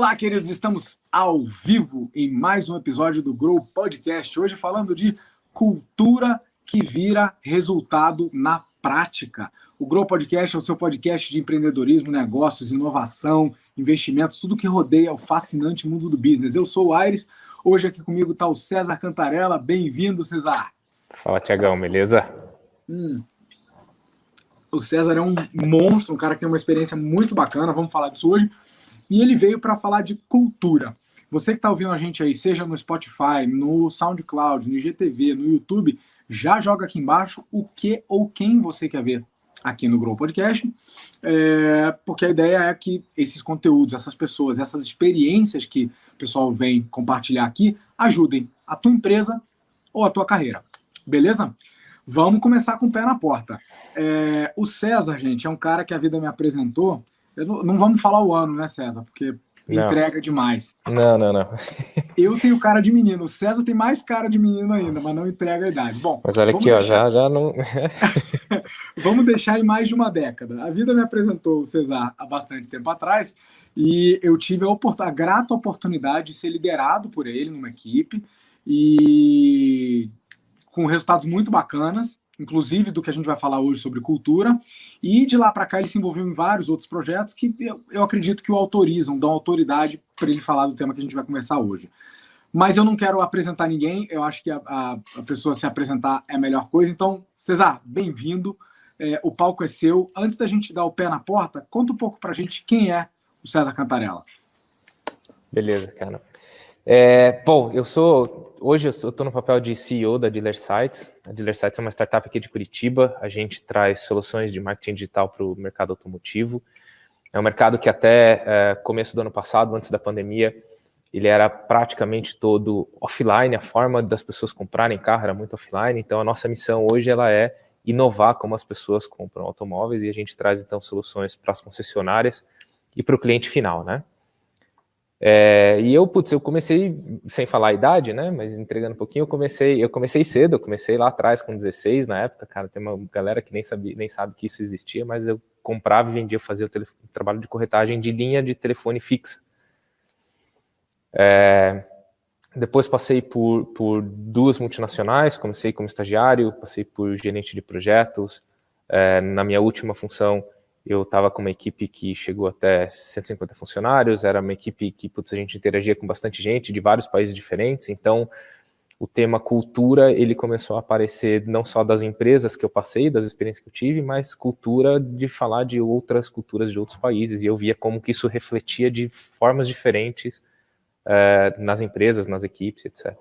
Olá, queridos, estamos ao vivo em mais um episódio do Grow Podcast. Hoje falando de cultura que vira resultado na prática. O Grow Podcast é o seu podcast de empreendedorismo, negócios, inovação, investimentos, tudo que rodeia o fascinante mundo do business. Eu sou o Aires, hoje aqui comigo está o César Cantarella. Bem-vindo, César. Fala, Tiagão, beleza? O César é um monstro, um cara que tem uma experiência muito bacana, vamos falar disso hoje. E ele veio para falar de cultura. Você que está ouvindo a gente aí, seja no Spotify, no SoundCloud, no IGTV, no YouTube, já joga aqui embaixo o que ou quem você quer ver aqui no Grow Podcast, porque a ideia é que esses conteúdos, essas pessoas, essas experiências que o pessoal vem compartilhar aqui, ajudem a tua empresa ou a tua carreira. Beleza? Vamos começar com o pé na porta. O César, gente, é um cara que a vida me apresentou. Não vamos falar o ano, né, César? Porque entrega demais. Não. Eu tenho cara de menino. O César tem mais cara de menino ainda, mas não entrega a idade. Bom, mas olha aqui, ó, já não... Vamos deixar em mais de uma década. A vida me apresentou o César há bastante tempo atrás e eu tive a grata oportunidade de ser liderado por ele numa equipe e com resultados muito bacanas, inclusive do que a gente vai falar hoje sobre cultura, e de lá para cá ele se envolveu em vários outros projetos que eu acredito que o autorizam, dão autoridade para ele falar do tema que a gente vai conversar hoje. Mas eu não quero apresentar ninguém, eu acho que a pessoa se apresentar é a melhor coisa. Então, César, bem-vindo, o palco é seu. Antes da gente dar o pé na porta, conta um pouco para a gente quem é o César Cantarella. Beleza, cara. Bom, hoje eu estou no papel de CEO da Dealer Sites. A Dealer Sites é uma startup aqui de Curitiba. A gente traz soluções de marketing digital para o mercado automotivo. É um mercado que até começo do ano passado, antes da pandemia, ele era praticamente todo offline. A forma das pessoas comprarem carro era muito offline. Então, a nossa missão hoje ela é inovar como as pessoas compram automóveis e a gente traz, então, soluções para as concessionárias e para o cliente final, né? E eu comecei, sem falar a idade, né, mas entregando um pouquinho, eu comecei cedo, eu comecei lá atrás com 16 na época, cara, tem uma galera que nem sabe que isso existia, mas eu comprava e vendia, fazia o trabalho de corretagem de linha de telefone fixa. Depois passei por duas multinacionais, comecei como estagiário, passei por gerente de projetos, na minha última função, eu estava com uma equipe que chegou até 150 funcionários, era uma equipe que a gente interagia com bastante gente de vários países diferentes, então o tema cultura, ele começou a aparecer não só das empresas que eu passei, das experiências que eu tive, mas cultura de falar de outras culturas de outros países, e eu via como que isso refletia de formas diferentes nas empresas, nas equipes, etc.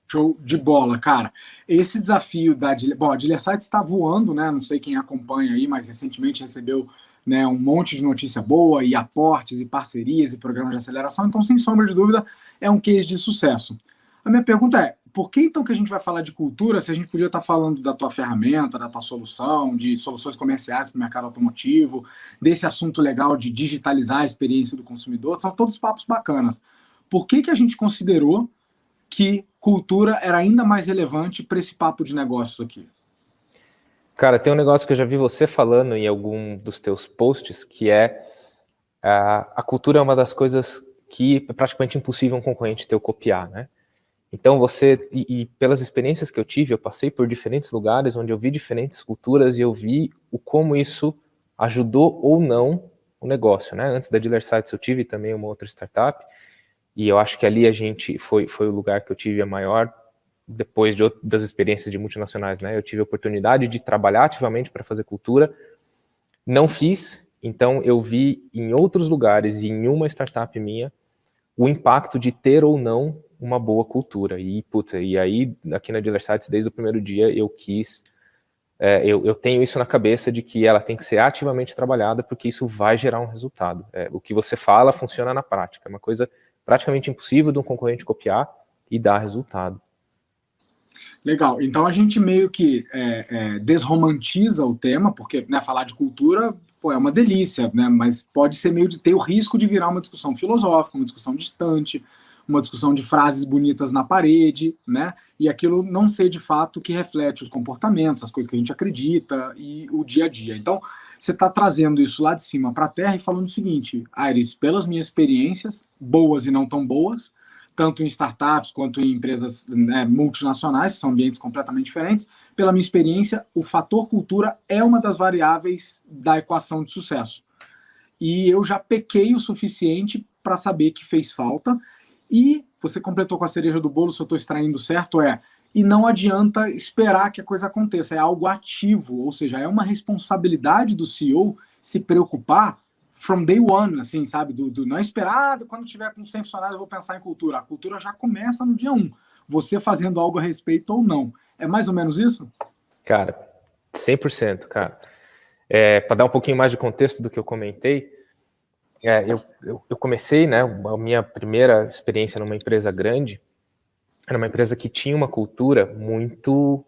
Show de bola, cara. Esse desafio da Dealer... Bom, a Dealer Sites está voando, né? Não sei quem acompanha aí, mas recentemente recebeu, né, um monte de notícia boa e aportes e parcerias e programas de aceleração. Então, sem sombra de dúvida, é um case de sucesso. A minha pergunta é, por que então que a gente vai falar de cultura se a gente podia estar falando da tua ferramenta, da tua solução, de soluções comerciais para o mercado automotivo, desse assunto legal de digitalizar a experiência do consumidor? São todos papos bacanas. Por que a gente considerou que cultura era ainda mais relevante para esse papo de negócios aqui? Cara, tem um negócio que eu já vi você falando em algum dos teus posts, que a cultura é uma das coisas que é praticamente impossível um concorrente teu copiar, né? Então e pelas experiências que eu tive, eu passei por diferentes lugares onde eu vi diferentes culturas e eu vi como isso ajudou ou não o negócio, né? Antes da Dealer Sites eu tive também uma outra startup, e eu acho que ali a gente foi o lugar que eu tive a maior, depois das experiências de multinacionais, né? Eu tive a oportunidade de trabalhar ativamente para fazer cultura, não fiz, então eu vi em outros lugares e em uma startup minha o impacto de ter ou não uma boa cultura. E aí aqui na Dealer Sites, desde o primeiro dia, eu quis... eu tenho isso na cabeça de que ela tem que ser ativamente trabalhada porque isso vai gerar um resultado. O que você fala funciona na prática, é uma coisa praticamente impossível de um concorrente copiar e dar resultado. Legal, então a gente meio que desromantiza o tema, porque, né, falar de cultura é uma delícia, né, mas pode ser meio de ter o risco de virar uma discussão filosófica, uma discussão distante, uma discussão de frases bonitas na parede, né? E aquilo não ser de fato que reflete os comportamentos, as coisas que a gente acredita e o dia a dia. Então, você está trazendo isso lá de cima para a terra e falando o seguinte: Aires, pelas minhas experiências, boas e não tão boas, tanto em startups quanto em empresas, né, multinacionais, que são ambientes completamente diferentes, pela minha experiência, o fator cultura é uma das variáveis da equação de sucesso. E eu já pequei o suficiente para saber que fez falta. E você completou com a cereja do bolo, se eu estou extraindo certo, e não adianta esperar que a coisa aconteça, é algo ativo, ou seja, é uma responsabilidade do CEO se preocupar from day one, assim, sabe? Não é esperar, quando tiver com 100 funcionários eu vou pensar em cultura. A cultura já começa no dia 1, você fazendo algo a respeito ou não. É mais ou menos isso? Cara, 100%, cara. Para dar um pouquinho mais de contexto do que eu comentei, eu comecei, né, a minha primeira experiência numa empresa grande, era uma empresa que tinha uma cultura muito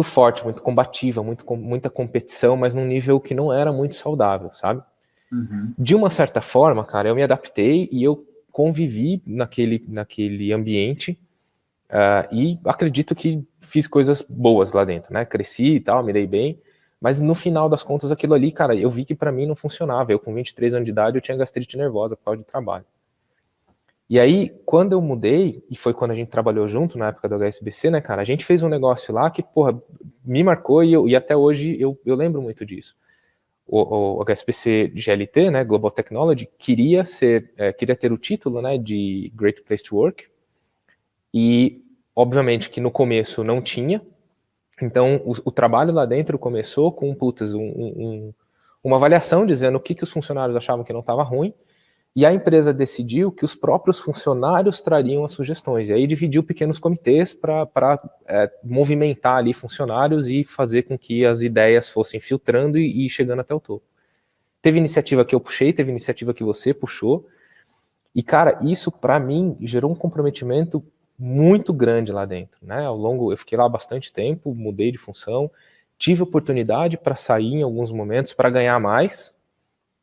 forte, muito combativa, muita competição, mas num nível que não era muito saudável, sabe? Uhum. De uma certa forma, cara, eu me adaptei e eu convivi naquele ambiente, e acredito que fiz coisas boas lá dentro, né? Cresci e tal, me dei bem, mas no final das contas aquilo ali, cara, eu vi que para mim não funcionava. Eu com 23 anos de idade eu tinha gastrite nervosa por causa de trabalho. E aí, quando eu mudei, e foi quando a gente trabalhou junto na época do HSBC, né, cara, a gente fez um negócio lá que, porra, me marcou e até hoje eu lembro muito disso. O HSBC GLT, né, Global Technology, queria ter o título, né, de Great Place to Work, e obviamente que no começo não tinha. Então o trabalho lá dentro começou com uma avaliação dizendo o que os funcionários achavam que não estava ruim, e a empresa decidiu que os próprios funcionários trariam as sugestões, e aí dividiu pequenos comitês para movimentar ali funcionários e fazer com que as ideias fossem filtrando e chegando até o topo. Teve iniciativa que eu puxei, teve iniciativa que você puxou, e cara, isso para mim gerou um comprometimento muito grande lá dentro, né? Eu fiquei lá bastante tempo, mudei de função, tive oportunidade para sair em alguns momentos para ganhar mais,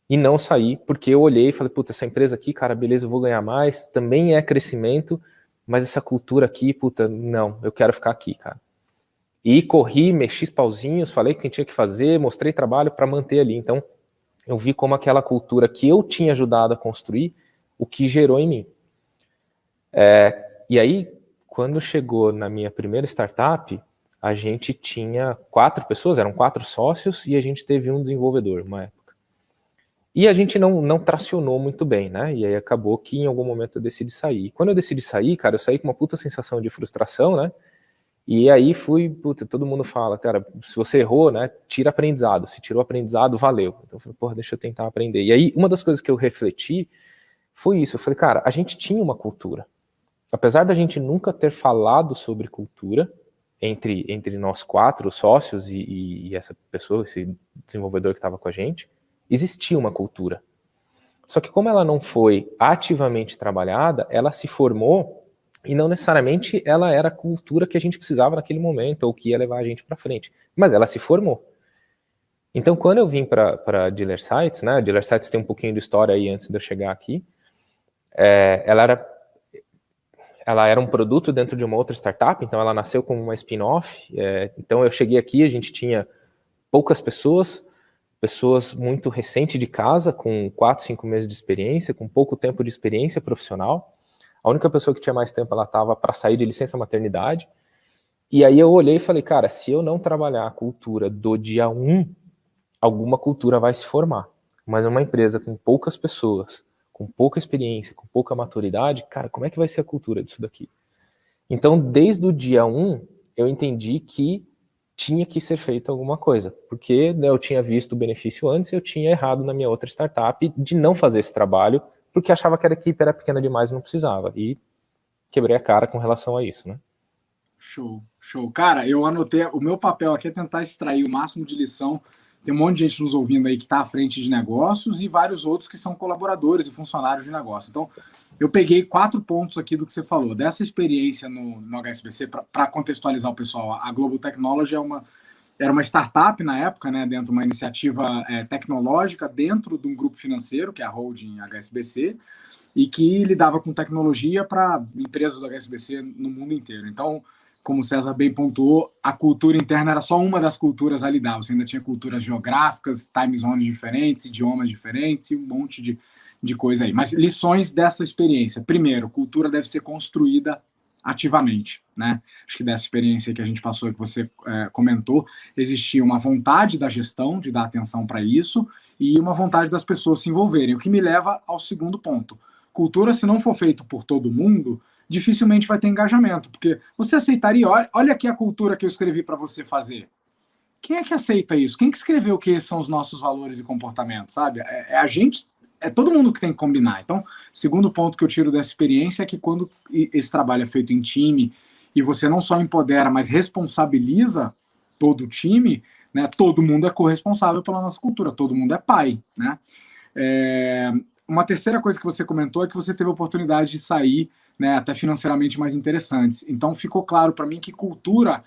e não saí, porque eu olhei e falei, puta, essa empresa aqui, cara, beleza, eu vou ganhar mais, também é crescimento, mas essa cultura aqui, puta, não, eu quero ficar aqui, cara. E corri, mexi os pauzinhos, falei o que tinha que fazer, mostrei trabalho para manter ali. Então, eu vi como aquela cultura que eu tinha ajudado a construir, o que gerou em mim. E aí, quando chegou na minha primeira startup, a gente tinha 4 pessoas, eram 4 sócios, e a gente teve um desenvolvedor, uma época. E a gente não tracionou muito bem, né? E aí acabou que em algum momento eu decidi sair. E quando eu decidi sair, cara, eu saí com uma puta sensação de frustração, né? E aí puta, todo mundo fala, cara, se você errou, né, tira aprendizado. Se tirou aprendizado, valeu. Então eu falei, porra, deixa eu tentar aprender. E aí uma das coisas que eu refleti foi isso. Eu falei, cara, a gente tinha uma cultura. Apesar da gente nunca ter falado sobre cultura, entre nós 4 sócios e essa pessoa, esse desenvolvedor que estava com a gente, existia uma cultura. Só que como ela não foi ativamente trabalhada, ela se formou e não necessariamente ela era a cultura que a gente precisava naquele momento ou que ia levar a gente para frente. Mas ela se formou. Então, quando eu vim para a Dealer Sites, né, a Dealer Sites tem um pouquinho de história aí antes de eu chegar aqui, ela era um produto dentro de uma outra startup, então ela nasceu como uma spin-off. Então eu cheguei aqui, a gente tinha poucas pessoas muito recentes de casa, com 4, 5 meses de experiência, com pouco tempo de experiência profissional. A única pessoa que tinha mais tempo, ela estava para sair de licença maternidade. E aí eu olhei e falei, cara, se eu não trabalhar a cultura do dia 1, alguma cultura vai se formar. Mas uma empresa com poucas pessoas, com pouca experiência, com pouca maturidade, cara, como é que vai ser a cultura disso daqui? Então, desde o dia 1, eu entendi que tinha que ser feita alguma coisa, porque, né, eu tinha visto o benefício antes, eu tinha errado na minha outra startup de não fazer esse trabalho, porque achava que a equipe era pequena demais e não precisava, e quebrei a cara com relação a isso, né? Show, show. Cara, eu anotei, o meu papel aqui é tentar extrair o máximo de lição. Tem um monte de gente nos ouvindo aí que está à frente de negócios e vários outros que são colaboradores e funcionários de negócio. Então, eu peguei 4 pontos aqui do que você falou. Dessa experiência no HSBC, para contextualizar o pessoal, a Global Technology era uma startup na época, né, dentro de uma iniciativa tecnológica, dentro de um grupo financeiro, que é a holding HSBC, e que lidava com tecnologia para empresas do HSBC no mundo inteiro. Então, como o César bem pontuou, a cultura interna era só uma das culturas a lidar. Você ainda tinha culturas geográficas, time zones diferentes, idiomas diferentes e um monte de coisa aí. Mas lições dessa experiência. Primeiro, cultura deve ser construída ativamente, né? Acho que dessa experiência que a gente passou, que você comentou, existia uma vontade da gestão de dar atenção para isso e uma vontade das pessoas se envolverem, o que me leva ao segundo ponto. Cultura, se não for feito por todo mundo, dificilmente vai ter engajamento, porque você aceitaria, olha aqui a cultura que eu escrevi para você fazer. Quem é que aceita isso? Quem que escreveu que são os nossos valores e comportamentos, sabe? A gente, é todo mundo que tem que combinar. Então, segundo ponto que eu tiro dessa experiência é que quando esse trabalho é feito em time e você não só empodera, mas responsabiliza todo o time, né? Todo mundo é corresponsável pela nossa cultura, todo mundo é pai, né? Uma terceira coisa que você comentou é que você teve a oportunidade de sair, né, até financeiramente mais interessantes. Então, ficou claro para mim que cultura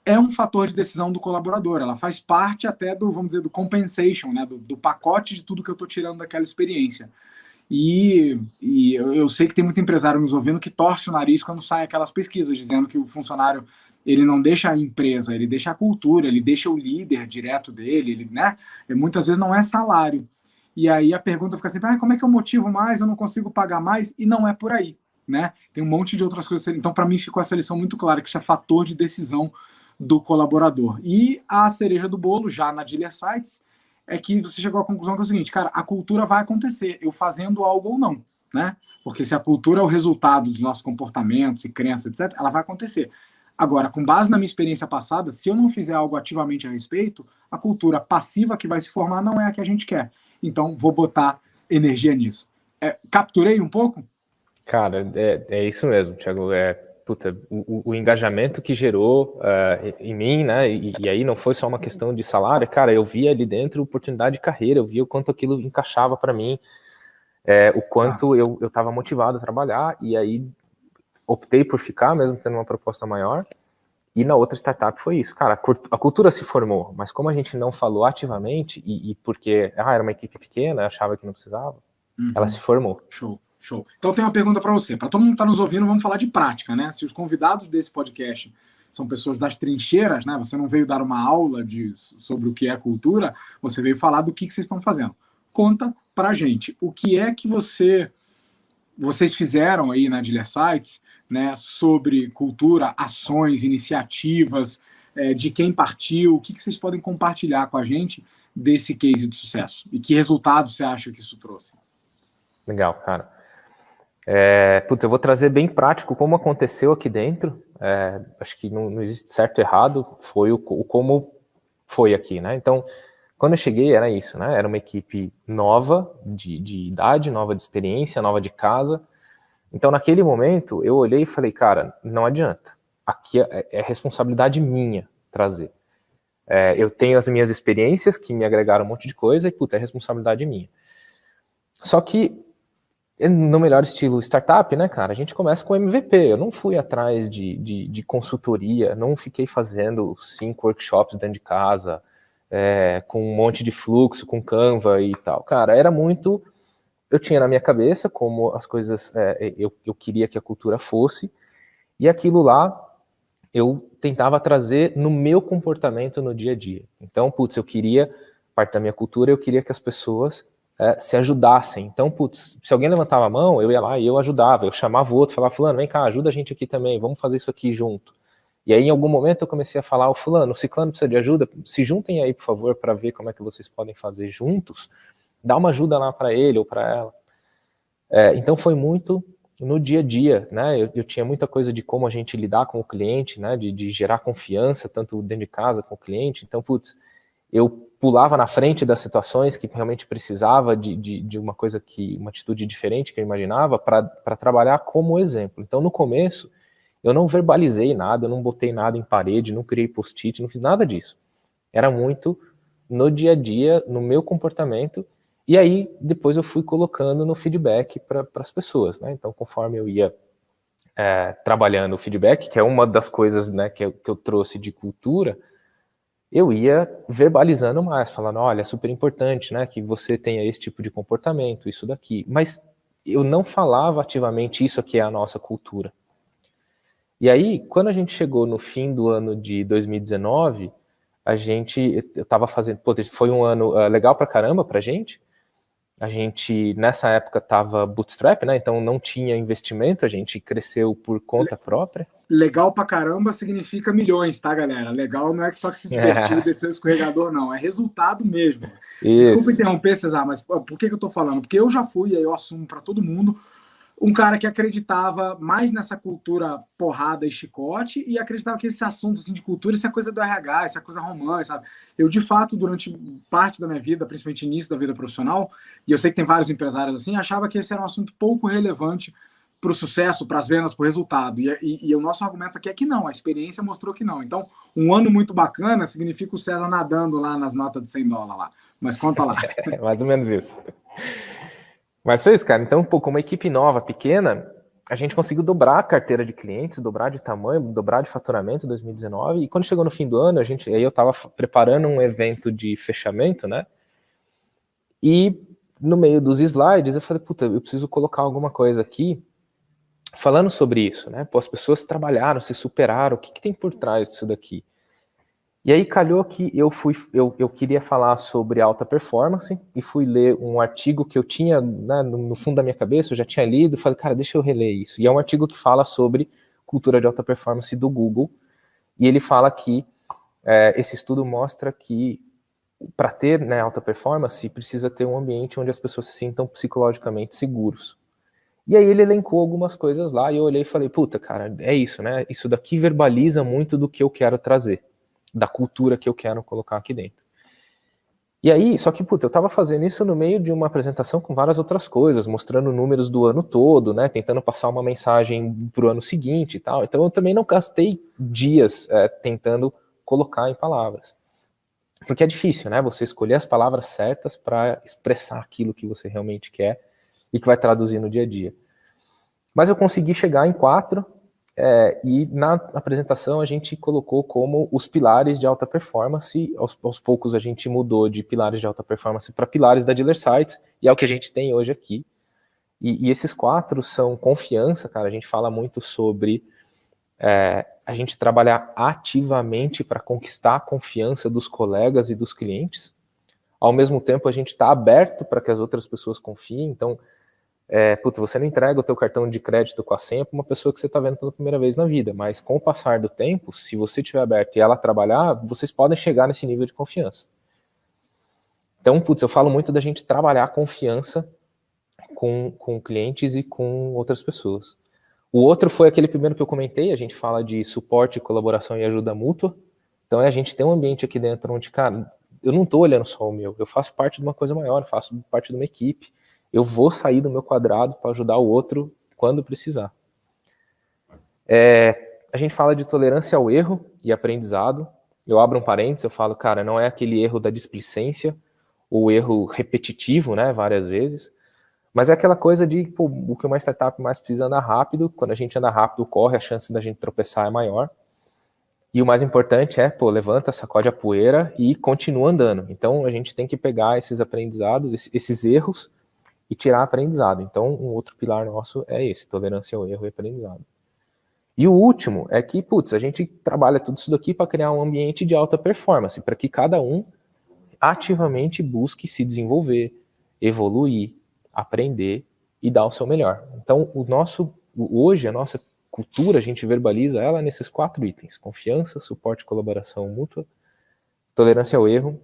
é um fator de decisão do colaborador. Ela faz parte até do, vamos dizer, do compensation, né, do pacote de tudo que eu estou tirando daquela experiência. E eu sei que tem muito empresário nos ouvindo que torce o nariz quando saem aquelas pesquisas dizendo que o funcionário ele não deixa a empresa, ele deixa a cultura, ele deixa o líder direto dele, ele, né? E muitas vezes não é salário. E aí a pergunta fica sempre, como é que eu motivo mais? Eu não consigo pagar mais? E não é por aí, né? Tem um monte de outras coisas. Então, para mim, ficou essa lição muito clara, que isso é fator de decisão do colaborador. E a cereja do bolo, já na Dealer Sites, é que você chegou à conclusão que é o seguinte, cara, a cultura vai acontecer, eu fazendo algo ou não, né? Porque se a cultura é o resultado dos nossos comportamentos e crenças, etc., ela vai acontecer. Agora, com base na minha experiência passada, se eu não fizer algo ativamente a respeito, a cultura passiva que vai se formar não é a que a gente quer. Então, vou botar energia nisso. Capturei um pouco? Cara, é isso mesmo, Thiago. Puta, o engajamento que gerou em mim, né? E aí não foi só uma questão de salário, cara. Eu via ali dentro oportunidade de carreira, eu via o quanto aquilo encaixava para mim, o quanto eu estava motivado a trabalhar. E aí optei por ficar, mesmo tendo uma proposta maior. E na outra startup foi isso, cara. A cultura se formou, mas como a gente não falou ativamente e porque era uma equipe pequena, achava que não precisava, ela se formou. Show. Então tem uma pergunta para você. Para todo mundo que está nos ouvindo, vamos falar de prática, né? Se os convidados desse podcast são pessoas das trincheiras, né? Você não veio dar uma aula sobre o que é cultura, você veio falar do que vocês estão fazendo. Conta pra gente, o que é que vocês fizeram aí na Dealer Sites, né, sobre cultura, ações, iniciativas, de quem partiu, o que vocês podem compartilhar com a gente desse case de sucesso? E que resultado você acha que isso trouxe? Legal, cara. Eu vou trazer bem prático como aconteceu aqui dentro. Acho que não existe certo e errado, foi o como foi aqui, né? Então, quando eu cheguei era isso, né? Era uma equipe nova de idade, nova de experiência, nova de casa. Então, naquele momento, eu olhei e falei, cara, não adianta. Aqui é responsabilidade minha trazer. Eu tenho as minhas experiências que me agregaram um monte de coisa e, é responsabilidade minha. Só que, no melhor estilo startup, né, cara, a gente começa com MVP. Eu não fui atrás de consultoria, não fiquei fazendo 5 workshops dentro de casa, com um monte de fluxo, com Canva e tal. Cara, era muito... Eu tinha na minha cabeça como as coisas eu queria que a cultura fosse, e aquilo lá eu tentava trazer no meu comportamento no dia a dia. Então, eu queria, parte da minha cultura, eu queria que as pessoas se ajudassem. Então, se alguém levantava a mão, eu ia lá e eu ajudava, eu chamava o outro, falava, fulano, vem cá, ajuda a gente aqui também, vamos fazer isso aqui junto. E aí, em algum momento, eu comecei a falar, fulano, o ciclano precisa de ajuda, se juntem aí, por favor, para ver como é que vocês podem fazer juntos, dá uma ajuda lá para ele ou para ela. Então foi muito no dia a dia, né? Eu tinha muita coisa de como a gente lidar com o cliente, né? De gerar confiança, tanto dentro de casa com o cliente. Então, eu pulava na frente das situações que realmente precisava de uma coisa uma atitude diferente que eu imaginava para trabalhar como exemplo. Então, no começo, eu não verbalizei nada, eu não botei nada em parede, não criei post-it, não fiz nada disso. Era muito no dia a dia, no meu comportamento. E aí, depois eu fui colocando no feedback para as pessoas, né? Então, conforme eu ia trabalhando o feedback, que é uma das coisas, né, que eu trouxe de cultura, eu ia verbalizando mais, falando, olha, é super importante, né, que você tenha esse tipo de comportamento, isso daqui. Mas eu não falava ativamente, isso aqui é a nossa cultura. E aí, quando a gente chegou no fim do ano de 2019, eu estava fazendo, pô, foi um ano legal pra caramba pra gente. A gente, nessa época, estava bootstrap, né, então não tinha investimento, a gente cresceu por conta própria. Legal pra caramba significa milhões, tá, galera? Legal não é só que se divertiu e desceu o escorregador, não. É resultado mesmo. Desculpa Isso. interromper, Cesar, mas por que eu tô falando? Porque eu já fui, aí eu assumo para todo mundo, um cara que acreditava mais nessa cultura porrada e chicote e acreditava que esse assunto assim, de cultura, isso é coisa do RH, isso é coisa romântica, sabe? Eu, de fato, durante parte da minha vida, principalmente início da vida profissional, e eu sei que tem vários empresários assim, achava que esse era um assunto pouco relevante para o sucesso, para as vendas, para o resultado. E o nosso argumento aqui é que não, a experiência mostrou que não. Então, um ano muito bacana significa o César nadando lá nas notas de $100 lá. Mas conta lá. Mais ou menos isso. Mas foi isso, cara. Então, pô, com uma equipe nova, pequena, a gente conseguiu dobrar a carteira de clientes, dobrar de tamanho, dobrar de faturamento em 2019. E quando chegou no fim do ano, aí eu estava preparando um evento de fechamento, né? E no meio dos slides eu falei, puta, eu preciso colocar alguma coisa aqui falando sobre isso, né? Pô, as pessoas trabalharam, se superaram, o que tem por trás disso daqui? E aí calhou que eu queria falar sobre alta performance e fui ler um artigo que eu tinha, né, no fundo da minha cabeça, eu já tinha lido, falei, cara, deixa eu reler isso. E é um artigo que fala sobre cultura de alta performance do Google, e ele fala que esse estudo mostra que para ter, né, alta performance precisa ter um ambiente onde as pessoas se sintam psicologicamente seguros. E aí ele elencou algumas coisas lá e eu olhei e falei, puta, cara, é isso, né? Isso daqui verbaliza muito do que eu quero trazer, da cultura que eu quero colocar aqui dentro. E aí, só que, puta, eu tava fazendo isso no meio de uma apresentação com várias outras coisas, mostrando números do ano todo, né, tentando passar uma mensagem pro ano seguinte e tal. Então eu também não gastei dias tentando colocar em palavras. Porque é difícil, né, você escolher as palavras certas para expressar aquilo que você realmente quer e que vai traduzir no dia a dia. Mas eu consegui chegar em 4, e na apresentação a gente colocou como os pilares de alta performance. Aos poucos a gente mudou de pilares de alta performance para pilares da Dealer Sites, e é o que a gente tem hoje aqui. E esses 4 são confiança, cara. A gente fala muito sobre a gente trabalhar ativamente para conquistar a confiança dos colegas e dos clientes. Ao mesmo tempo, a gente está aberto para que as outras pessoas confiem. Então, você não entrega o teu cartão de crédito com a senha para uma pessoa que você está vendo pela primeira vez na vida, mas com o passar do tempo, se você estiver aberto e ela trabalhar, vocês podem chegar nesse nível de confiança. Então, eu falo muito da gente trabalhar a confiança com clientes e com outras pessoas. O outro foi aquele primeiro que eu comentei, a gente fala de suporte, colaboração e ajuda mútua. Então, a gente tem um ambiente aqui dentro onde, cara, eu não estou olhando só o meu, eu faço parte de uma coisa maior, faço parte de uma equipe. Eu vou sair do meu quadrado para ajudar o outro quando precisar. A gente fala de tolerância ao erro e aprendizado. Eu abro um parênteses, eu falo, cara, não é aquele erro da displicência, ou erro repetitivo, né, várias vezes, mas é aquela coisa de, pô, o que uma startup mais precisa andar rápido. Quando a gente anda rápido, corre, a chance da gente tropeçar é maior. E o mais importante é, pô, levanta, sacode a poeira e continua andando. Então, a gente tem que pegar esses aprendizados, esses erros, e tirar aprendizado. Então, um outro pilar nosso é esse, tolerância ao erro e aprendizado. E o último é que, a gente trabalha tudo isso daqui para criar um ambiente de alta performance, para que cada um ativamente busque se desenvolver, evoluir, aprender e dar o seu melhor. Então, hoje, a nossa cultura, a gente verbaliza ela nesses 4 itens: confiança, suporte, colaboração mútua, tolerância ao erro,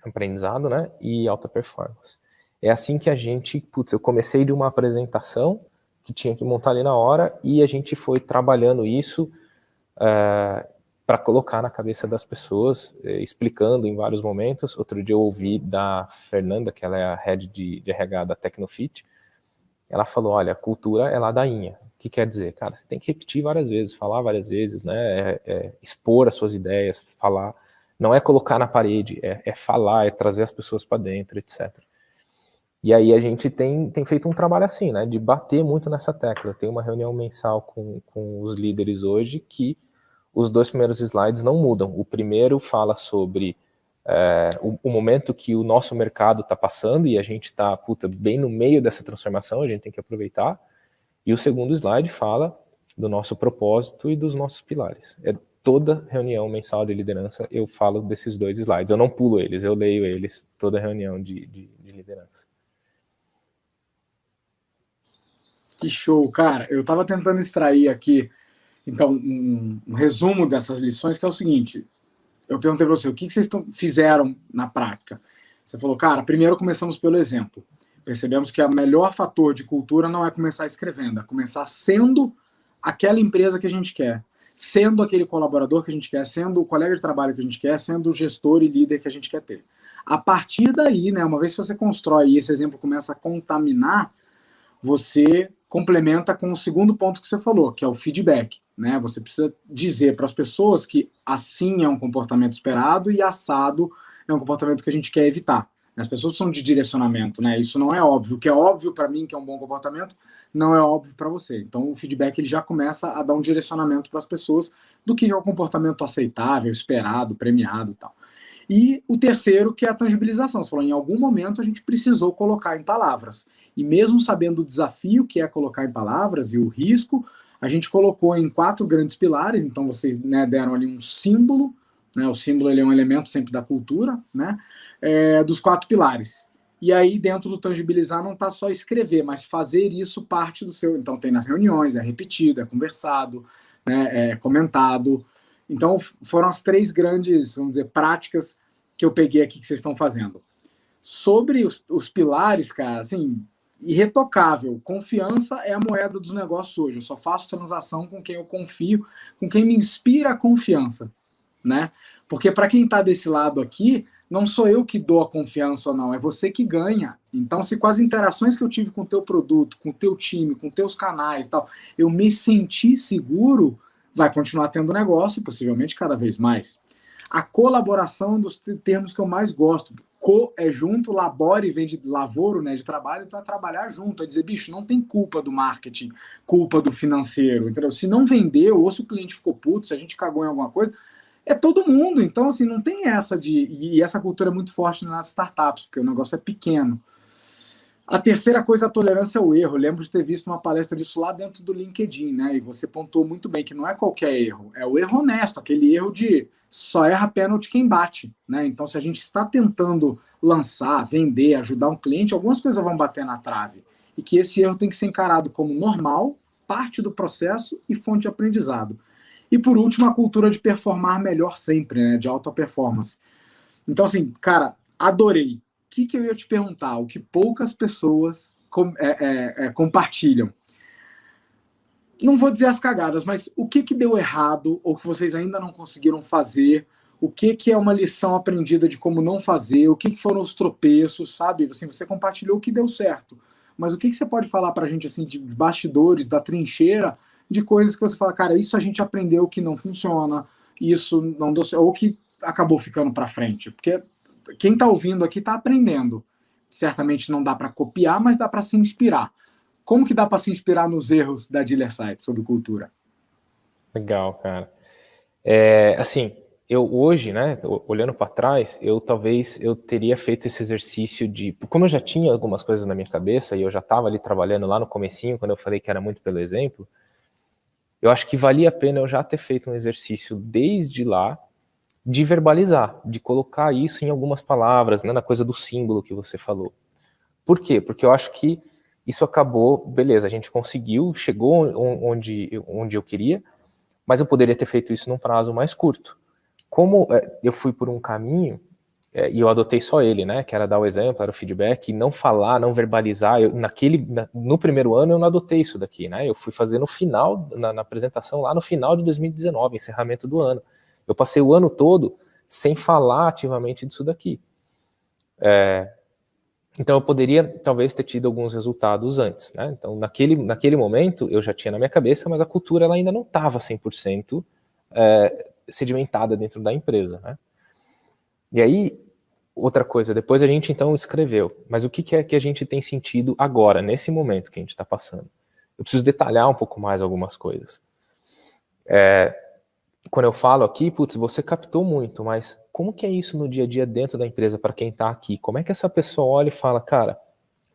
aprendizado, né, e alta performance. É assim que a gente, eu comecei de uma apresentação que tinha que montar ali na hora e a gente foi trabalhando isso para colocar na cabeça das pessoas, explicando em vários momentos. Outro dia eu ouvi da Fernanda, que ela é a head de RH da Tecnofit, ela falou, olha, a cultura é ladainha. O que quer dizer? Cara, você tem que repetir várias vezes, falar várias vezes, né? Expor as suas ideias, falar. Não é colocar na parede, é falar, é trazer as pessoas para dentro, etc. E aí a gente tem feito um trabalho assim, né, de bater muito nessa tecla. Tem uma reunião mensal com os líderes hoje que os 2 primeiros slides não mudam. O primeiro fala sobre o momento que o nosso mercado está passando e a gente está bem no meio dessa transformação, a gente tem que aproveitar. E o segundo slide fala do nosso propósito e dos nossos pilares. Toda reunião mensal de liderança eu falo desses 2 slides. Eu não pulo eles, eu leio eles toda reunião de liderança. Que show, cara. Eu estava tentando extrair aqui, então, um resumo dessas lições, que é o seguinte. Eu perguntei para você, o que vocês fizeram na prática? Você falou, cara, primeiro começamos pelo exemplo. Percebemos que o melhor fator de cultura não é começar escrevendo, é começar sendo aquela empresa que a gente quer, sendo aquele colaborador que a gente quer, sendo o colega de trabalho que a gente quer, sendo o gestor e líder que a gente quer ter. A partir daí, né, uma vez que você constrói e esse exemplo começa a contaminar, você complementa com o segundo ponto que você falou, que é o feedback. Né? Você precisa dizer para as pessoas que assim é um comportamento esperado e assado é um comportamento que a gente quer evitar. As pessoas precisam de direcionamento, né? Isso não é óbvio. O que é óbvio para mim, que é um bom comportamento, não é óbvio para você. Então, o feedback ele já começa a dar um direcionamento para as pessoas do que é o comportamento aceitável, esperado, premiado e tal. E o terceiro, que é a tangibilização. Você falou, em algum momento a gente precisou colocar em palavras. E mesmo sabendo o desafio que é colocar em palavras e o risco, a gente colocou em 4 grandes pilares. Então, vocês, né, deram ali um símbolo. Né, o símbolo ele é um elemento sempre da cultura, né, dos 4 pilares. E aí, dentro do tangibilizar, não está só escrever, mas fazer isso parte do seu... Então, tem nas reuniões, é repetido, é conversado, né, é comentado. Então, foram as 3 grandes, vamos dizer, práticas que eu peguei aqui que vocês estão fazendo. Sobre os pilares, cara, assim, irretocável. Confiança é a moeda dos negócios hoje. Eu só faço transação com quem eu confio, com quem me inspira a confiança, né? Porque para quem está desse lado aqui, não sou eu que dou a confiança ou não, é você que ganha. Então, se com as interações que eu tive com o teu produto, com o teu time, com teus canais e tal, eu me senti seguro, vai continuar tendo negócio e possivelmente cada vez mais. A colaboração é um dos termos que eu mais gosto. Co é junto, labore vem de lavoro, né, de trabalho, então é trabalhar junto, é dizer, bicho, não tem culpa do marketing, culpa do financeiro, entendeu? Se não vendeu, ou se o cliente ficou puto, se a gente cagou em alguma coisa, é todo mundo. Então, assim, não tem essa de... E essa cultura é muito forte nas startups, porque o negócio é pequeno. A terceira coisa, a tolerância ao erro. Eu lembro de ter visto uma palestra disso lá dentro do LinkedIn, né? E você pontuou muito bem que não é qualquer erro, é o erro honesto, aquele erro de só erra pênalti quem bate, né? Então, se a gente está tentando lançar, vender, ajudar um cliente, algumas coisas vão bater na trave. E que esse erro tem que ser encarado como normal, parte do processo e fonte de aprendizado. E, por último, a cultura de performar melhor sempre, né? De alta performance. Então, assim, cara, adorei. O que eu ia te perguntar? O que poucas pessoas compartilham. Não vou dizer as cagadas, mas o que deu errado ou que vocês ainda não conseguiram fazer? O que é uma lição aprendida de como não fazer? O que foram os tropeços, sabe? Assim, você compartilhou o que deu certo, mas o que você pode falar pra gente, assim, de bastidores, da trincheira, de coisas que você fala, cara, isso a gente aprendeu que não funciona, isso não deu certo, ou que acabou ficando pra frente? Porque quem está ouvindo aqui está aprendendo. Certamente não dá para copiar, mas dá para se inspirar. Como que dá para se inspirar nos erros da Dealersight sobre cultura? Legal, cara. Assim, eu hoje, né, olhando para trás, talvez eu teria feito esse exercício de... Como eu já tinha algumas coisas na minha cabeça e eu já estava ali trabalhando lá no comecinho, quando eu falei que era muito pelo exemplo, eu acho que valia a pena eu já ter feito um exercício desde lá de verbalizar, de colocar isso em algumas palavras, né, na coisa do símbolo que você falou. Por quê? Porque eu acho que isso acabou, beleza, a gente conseguiu, chegou onde eu queria, mas eu poderia ter feito isso num prazo mais curto. Como eu fui por um caminho, e eu adotei só ele, né, que era dar o exemplo, era o feedback, não falar, não verbalizar, no primeiro ano eu não adotei isso daqui, né, eu fui fazer no final, na apresentação lá no final de 2019, encerramento do ano. Eu passei o ano todo sem falar ativamente disso daqui. Então eu poderia talvez ter tido alguns resultados antes, né? Então naquele momento eu já tinha na minha cabeça, mas a cultura ela ainda não estava 100% sedimentada dentro da empresa, né? E aí, outra coisa, depois a gente então escreveu, mas o que é que a gente tem sentido agora, nesse momento que a gente está passando? Eu preciso detalhar um pouco mais algumas coisas. quando eu falo aqui, putz, você captou muito, mas como que é isso no dia a dia dentro da empresa para quem está aqui? Como é que essa pessoa olha e fala, cara,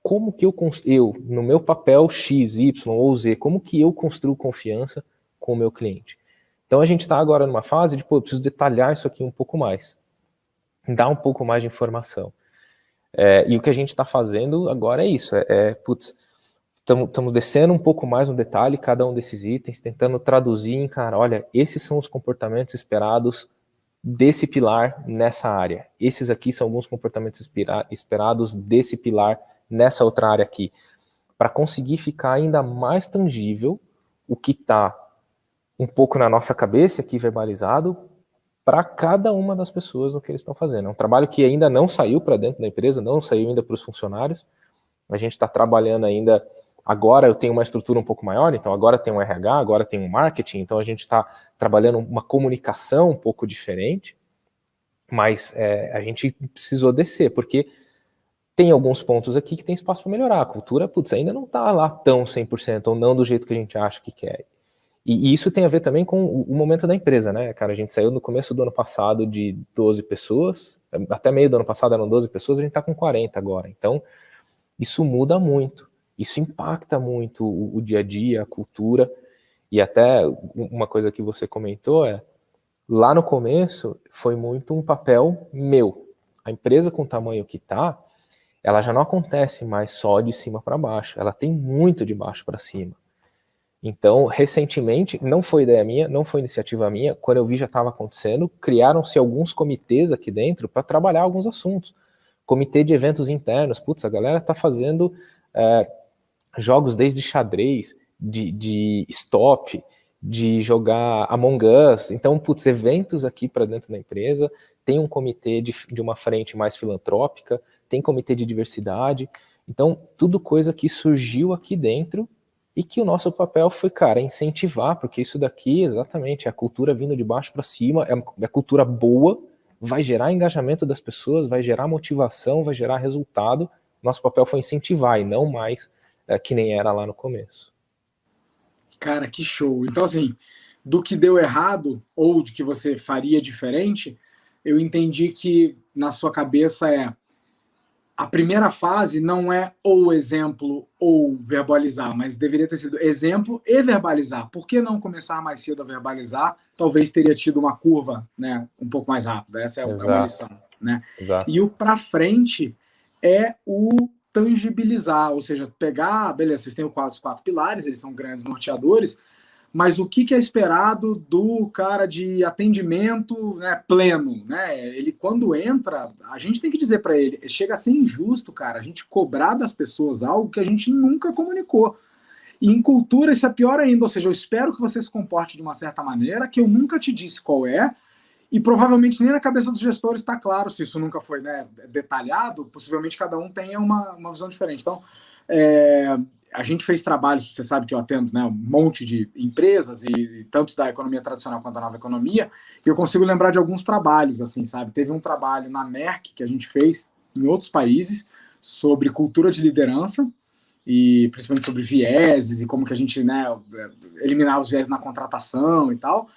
como que eu, no meu papel X, Y ou Z, como que eu construo confiança com o meu cliente? Então a gente está agora numa fase de, pô, eu preciso detalhar isso aqui um pouco mais, dar um pouco mais de informação. E o que a gente está fazendo agora é isso, putz, estamos descendo um pouco mais no detalhe cada um desses itens, tentando traduzir em, cara, olha, esses são os comportamentos esperados desse pilar nessa área. Esses aqui são alguns comportamentos esperados desse pilar nessa outra área aqui. Para conseguir ficar ainda mais tangível o que está um pouco na nossa cabeça aqui verbalizado para cada uma das pessoas no que eles estão fazendo. É um trabalho que ainda não saiu para dentro da empresa, não saiu ainda para os funcionários. A gente está trabalhando ainda. Agora eu tenho uma estrutura um pouco maior, então agora tem um RH, agora tem um marketing, então a gente está trabalhando uma comunicação um pouco diferente, mas a gente precisou descer, porque tem alguns pontos aqui que tem espaço para melhorar. A cultura, putz, ainda não está lá tão 100%, ou não do jeito que a gente acha que quer. E isso tem a ver também com o momento da empresa, né, cara? A gente saiu no começo do ano passado de 12 pessoas, até meio do ano passado eram 12 pessoas, a gente está com 40 agora. Então, isso muda muito, isso impacta muito o dia a dia, a cultura, e até uma coisa que você comentou lá no começo foi muito um papel meu. A empresa com o tamanho que está, ela já não acontece mais só de cima para baixo, ela tem muito de baixo para cima. Então, recentemente, não foi ideia minha, não foi iniciativa minha, quando eu vi já estava acontecendo, criaram-se alguns comitês aqui dentro para trabalhar alguns assuntos. Comitê de eventos internos, putz, a galera está fazendo jogos desde xadrez, de stop, de jogar Among Us. Então, putz, eventos aqui para dentro da empresa, tem um comitê de uma frente mais filantrópica, tem comitê de diversidade. Então, tudo coisa que surgiu aqui dentro e que o nosso papel foi, cara, incentivar, porque isso daqui, exatamente, é a cultura vindo de baixo para cima, é cultura boa, vai gerar engajamento das pessoas, vai gerar motivação, vai gerar resultado. Nosso papel foi incentivar e não mais que nem era lá no começo. Cara, que show. Então, assim, do que deu errado ou de que você faria diferente, eu entendi que na sua cabeça a primeira fase não é ou exemplo ou verbalizar, mas deveria ter sido exemplo e verbalizar. Por que não começar mais cedo a verbalizar? Talvez teria tido uma curva, né, um pouco mais rápida. Essa é uma lição, né? Exato. E o para frente é o tangibilizar, ou seja, pegar, beleza, vocês têm os 4 pilares, eles são grandes norteadores, mas o que é esperado do cara de atendimento, né, pleno, né? Ele quando entra, a gente tem que dizer para ele, chega a ser injusto, cara, a gente cobrar das pessoas algo que a gente nunca comunicou. E em cultura isso é pior ainda, ou seja, eu espero que você se comporte de uma certa maneira que eu nunca te disse qual é, e provavelmente nem na cabeça dos gestores está claro, se isso nunca foi, né, detalhado, possivelmente cada um tenha uma visão diferente. Então, a gente fez trabalhos, você sabe que eu atendo, né, um monte de empresas, e tanto da economia tradicional quanto da nova economia, e eu consigo lembrar de alguns trabalhos, assim, sabe? Teve um trabalho na Merck que a gente fez em outros países sobre cultura de liderança, e principalmente sobre vieses e como que a gente, né, eliminava os vieses na contratação e tal.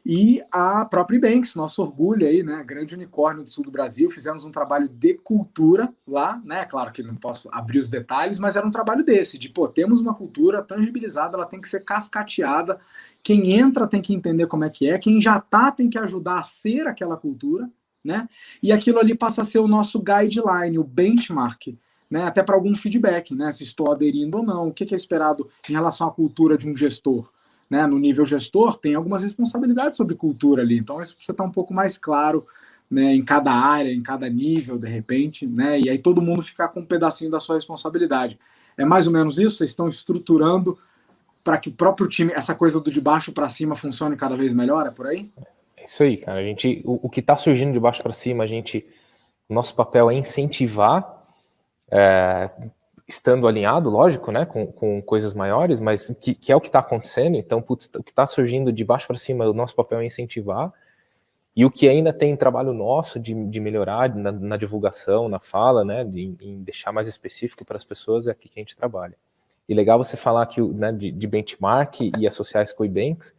E a própria Ibanks, nosso orgulho aí, né, grande unicórnio do sul do Brasil, fizemos um trabalho de cultura lá, né, claro que não posso abrir os detalhes, mas era um trabalho desse, de, pô, temos uma cultura tangibilizada, ela tem que ser cascateada, quem entra tem que entender como é que é, quem já tá tem que ajudar a ser aquela cultura, né, e aquilo ali passa a ser o nosso guideline, o benchmark, né, até para algum feedback, né, se estou aderindo ou não, o que é esperado em relação à cultura de um gestor. Né, no nível gestor, tem algumas responsabilidades sobre cultura ali. Então, isso precisa estar um pouco mais claro, né, em cada área, em cada nível, de repente, né, e aí todo mundo ficar com um pedacinho da sua responsabilidade. É mais ou menos isso? Vocês estão estruturando para que o próprio time, essa coisa do de baixo para cima, funcione cada vez melhor? É por aí? É isso aí, cara. O que está surgindo de baixo para cima, nosso papel é incentivar, estando alinhado, lógico, né, com coisas maiores, mas que é o que está acontecendo. Então, putz, o que está surgindo de baixo para cima, o nosso papel é incentivar. E o que ainda tem trabalho nosso de melhorar na divulgação, na fala, né, em deixar mais específico para as pessoas, é aqui que a gente trabalha. E legal você falar que, né, de benchmark e associar isso com o Ibanks,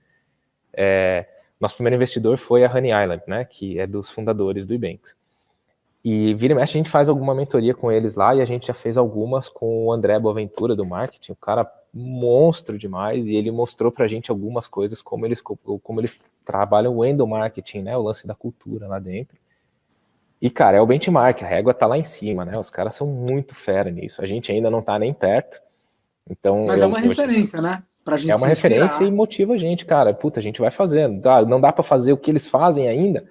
Nosso primeiro investidor foi a Honey Island, né, que é dos fundadores do Ebanks. E vira e mexe, a gente faz alguma mentoria com eles lá, e a gente já fez algumas com o André Boaventura do marketing, o cara monstro demais, e ele mostrou pra gente algumas coisas, como eles trabalham o endomarketing, né, o lance da cultura lá dentro. E, cara, é o benchmark, a régua tá lá em cima, né, os caras são muito fera nisso, a gente ainda não tá nem perto. Então, Mas é uma referência, né? Pra gente é uma se referência inspirar. e motiva a gente, cara. Puta, a gente vai fazendo. Não dá pra fazer o que eles fazem ainda,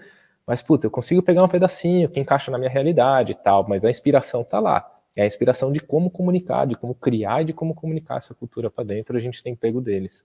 mas, puta, eu consigo pegar um pedacinho que encaixa na minha realidade e tal, mas a inspiração tá lá. É a inspiração de como comunicar, de como criar e de como comunicar essa cultura pra dentro, a gente tem pego deles.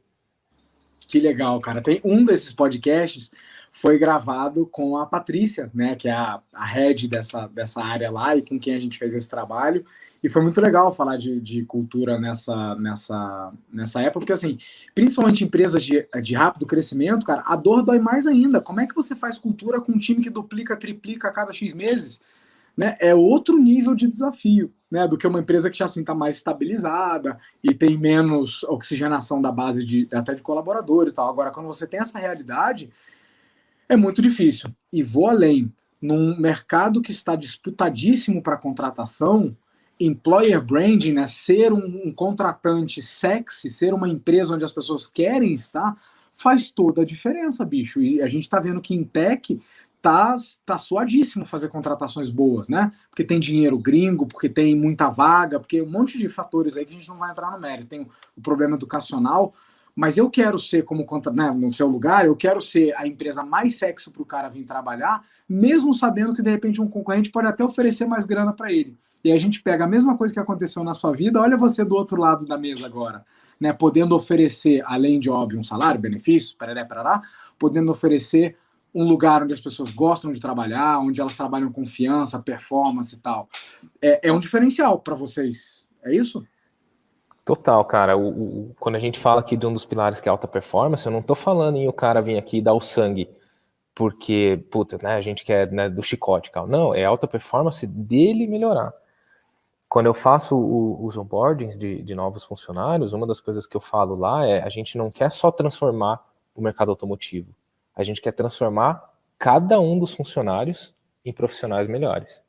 Que legal, cara. Tem um desses podcasts foi gravado com a Patrícia, né, que é a head dessa área lá e com quem a gente fez esse trabalho. E foi muito legal falar de cultura nessa época, porque, assim, principalmente empresas de rápido crescimento, cara, a dor dói mais ainda. Como é que você faz cultura com um time que duplica, triplica a cada X meses? Né? É outro nível de desafio, né, do que uma empresa que já assim está mais estabilizada e tem menos oxigenação da base até de colaboradores. Tal. Agora, quando você tem essa realidade, é muito difícil. E vou além. Num mercado que está disputadíssimo para contratação, employer branding, né, ser um contratante sexy, ser uma empresa onde as pessoas querem estar, faz toda a diferença, bicho. E a gente está vendo que em tech tá suadíssimo fazer contratações boas, né? Porque tem dinheiro gringo, porque tem muita vaga, porque um monte de fatores aí que a gente não vai entrar no mérito. Tem o problema educacional, mas eu quero ser né, no seu lugar, eu quero ser a empresa mais sexy para o cara vir trabalhar, mesmo sabendo que de repente um concorrente pode até oferecer mais grana para ele. E a gente pega a mesma coisa que aconteceu na sua vida, olha você do outro lado da mesa agora, né? Podendo oferecer, além de óbvio, um salário, benefícios, parará, podendo oferecer um lugar onde as pessoas gostam de trabalhar, onde elas trabalham confiança, performance e tal. É um diferencial para vocês, é isso? Total, cara. Quando a gente fala aqui de um dos pilares que é alta performance, eu não tô falando em o cara vir aqui e dar o sangue porque, puta, né, a gente quer, né, do chicote, cara. Não, é alta performance dele melhorar. Quando eu faço os onboardings de novos funcionários, uma das coisas que eu falo lá é a gente não quer só transformar o mercado automotivo. A gente quer transformar cada um dos funcionários em profissionais melhores.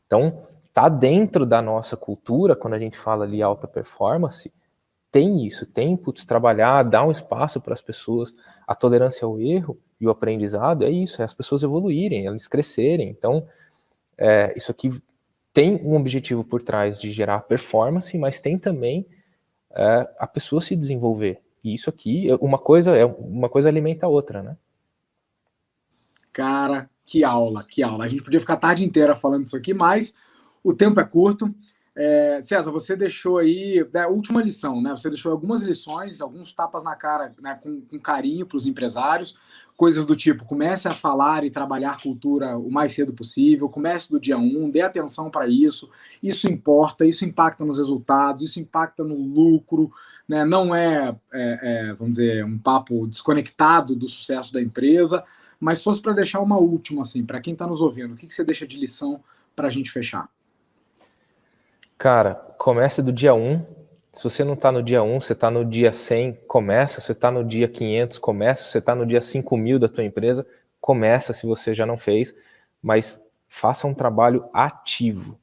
Então, tá dentro da nossa cultura, quando a gente fala ali alta performance, tem isso, tem trabalhar, dar um espaço para as pessoas, a tolerância ao erro e o aprendizado, é isso, é as pessoas evoluírem, elas crescerem. Então, isso aqui tem um objetivo por trás de gerar performance, mas tem também a pessoa se desenvolver. E isso aqui, uma coisa alimenta a outra, né? Cara, que aula, que aula. A gente podia ficar a tarde inteira falando isso aqui, mas o tempo é curto. César, você deixou aí, a última lição, né? Você deixou algumas lições, alguns tapas na cara, né, com carinho para os empresários, coisas do tipo, comece a falar e trabalhar cultura o mais cedo possível, comece do dia 1, dê atenção para isso importa, isso impacta nos resultados, isso impacta no lucro, né? Não vamos dizer, um papo desconectado do sucesso da empresa, mas se fosse para deixar uma última, assim, para quem está nos ouvindo, o que você deixa de lição para a gente fechar? Cara, comece do dia 1. Se você não está no dia 1, você está no dia 100, começa. Se você está no dia 500, começa. Se você está no dia 5.000 da tua empresa, começa se você já não fez. Mas faça um trabalho ativo.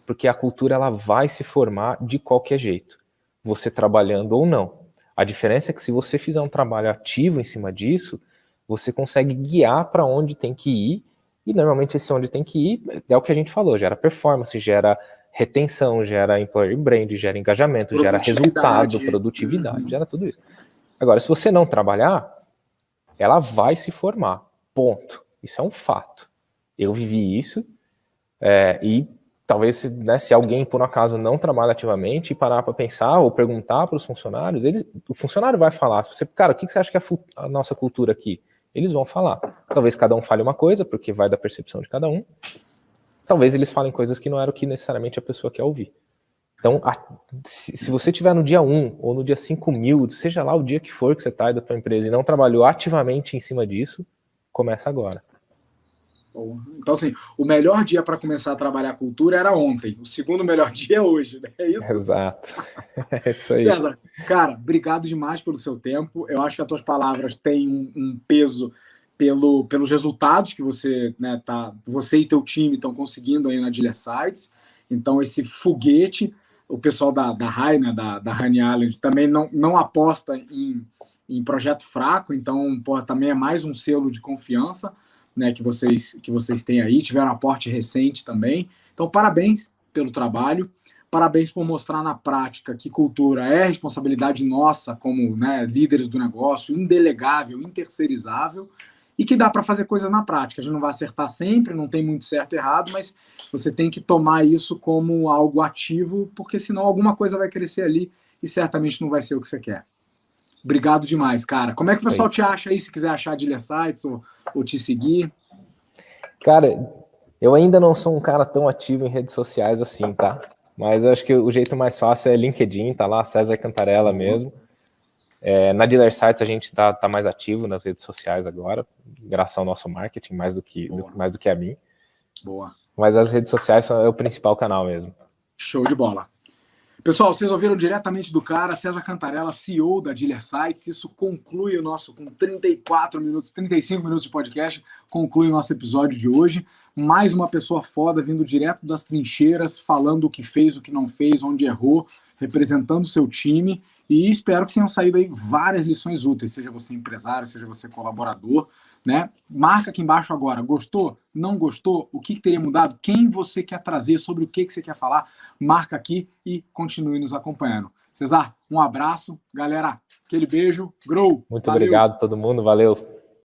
Porque a cultura ela vai se formar de qualquer jeito. Você trabalhando ou não. A diferença é que se você fizer um trabalho ativo em cima disso, você consegue guiar para onde tem que ir. E normalmente esse onde tem que ir é o que a gente falou. Gera performance, gera retenção, gera employer brand, gera engajamento, gera resultado, produtividade, gera tudo isso. Agora, se você não trabalhar, ela vai se formar, ponto. Isso é um fato. Eu vivi isso e talvez, né, se alguém, por um acaso, não trabalha ativamente e parar para pensar ou perguntar para os funcionários, o funcionário vai falar, se você, cara, o que você acha que é a nossa cultura aqui? Eles vão falar. Talvez cada um fale uma coisa, porque vai da percepção de cada um. Talvez eles falem coisas que não eram o que necessariamente a pessoa quer ouvir. Então, se você estiver no dia 1 ou no dia 5.000, seja lá o dia que for que você está aí da tua empresa e não trabalhou ativamente em cima disso, começa agora. Então, assim, o melhor dia para começar a trabalhar a cultura era ontem. O segundo melhor dia é hoje, né? É isso? Exato. É isso aí. César, cara, obrigado demais pelo seu tempo. Eu acho que as tuas palavras têm um peso pelos resultados que você, né, você e teu time estão conseguindo aí na Dealer Sites. Então, esse foguete, o pessoal da High, né, da Honey Island, também não aposta em projeto fraco, então, pô, também é mais um selo de confiança, né, que vocês têm aí. Tiveram aporte recente também. Então, parabéns pelo trabalho. Parabéns por mostrar na prática que cultura é responsabilidade nossa como, né, líderes do negócio, indelegável, interceirizável, e que dá para fazer coisas na prática. A gente não vai acertar sempre, não tem muito certo e errado, mas você tem que tomar isso como algo ativo, porque senão alguma coisa vai crescer ali e certamente não vai ser o que você quer. Obrigado demais, cara. Como é que o pessoal te acha aí, se quiser achar Dealer Sites ou te seguir? Cara, eu ainda não sou um cara tão ativo em redes sociais assim, tá? Mas eu acho que o jeito mais fácil é LinkedIn, tá lá, César Cantarella mesmo. Na Dealer Sites a gente tá mais ativo nas redes sociais agora, graças ao nosso marketing, mais do que a mim. Boa. Mas as redes sociais é o principal canal mesmo. Show de bola. Pessoal, vocês ouviram diretamente do cara, César Cantarella, CEO da Dealer Sites. Isso conclui o nosso, com 35 minutos de podcast, conclui o nosso episódio de hoje. Mais uma pessoa foda vindo direto das trincheiras, falando o que fez, o que não fez, onde errou, representando o seu time. E espero que tenham saído aí várias lições úteis, seja você empresário, seja você colaborador, né? Marca aqui embaixo agora, gostou? Não gostou? O que teria mudado? Quem você quer trazer? Sobre o que você quer falar? Marca aqui e continue nos acompanhando. César, um abraço. Galera, aquele beijo. Grow. Muito obrigado a todo mundo. Valeu.